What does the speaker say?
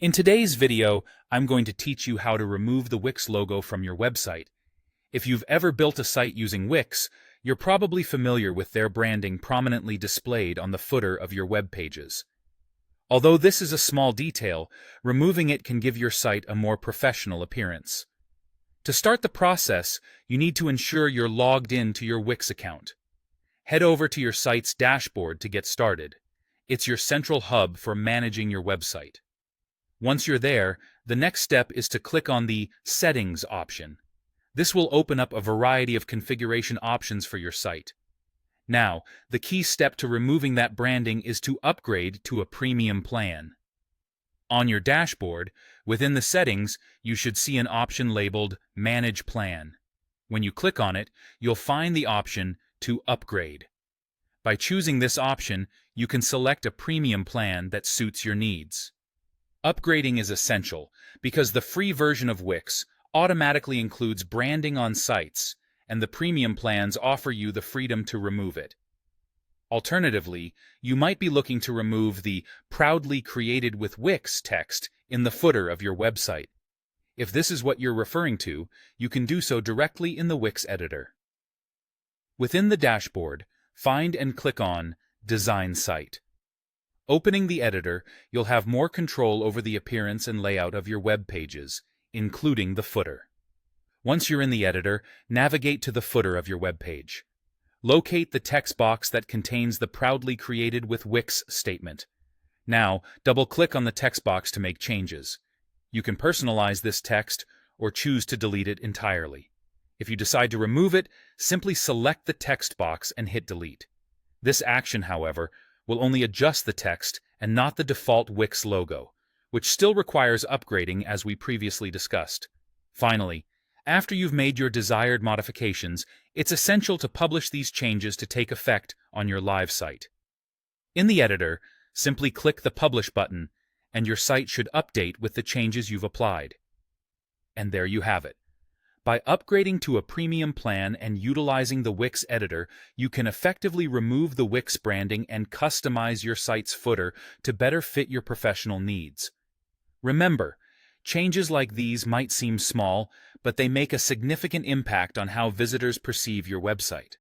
In today's video, I'm going to teach you how to remove the Wix logo from your website. If you've ever built a site using Wix, you're probably familiar with their branding prominently displayed on the footer of your web pages. Although this is a small detail, removing it can give your site a more professional appearance. To start the process, you need to ensure you're logged in to your Wix account. Head over to your site's dashboard to get started. It's your central hub for managing your website. Once you're there, the next step is to click on the Settings option. This will open up a variety of configuration options for your site. Now, the key step to removing that branding is to upgrade to a premium plan. On your dashboard, within the settings, you should see an option labeled Manage Plan. When you click on it, you'll find the option to upgrade. By choosing this option, you can select a premium plan that suits your needs. Upgrading is essential because the free version of Wix automatically includes branding on sites, and the premium plans offer you the freedom to remove it. Alternatively, you might be looking to remove the "Proudly Created with Wix" text in the footer of your website. If this is what you're referring to, you can do so directly in the Wix editor. Within the dashboard, find and click on Design Site. Opening the editor, you'll have more control over the appearance and layout of your web pages, including the footer. Once you're in the editor, navigate to the footer of your web page. Locate the text box that contains the "Proudly Created with Wix" statement. Now, double-click on the text box to make changes. You can personalize this text or choose to delete it entirely. If you decide to remove it, simply select the text box and hit delete. This action, however, will only adjust the text and not the default Wix logo, which still requires upgrading as we previously discussed. Finally, after you've made your desired modifications, it's essential to publish these changes to take effect on your live site. In the editor, simply click the Publish button, and your site should update with the changes you've applied. And there you have it. By upgrading to a premium plan and utilizing the Wix editor, you can effectively remove the Wix branding and customize your site's footer to better fit your professional needs. Remember, changes like these might seem small, but they make a significant impact on how visitors perceive your website.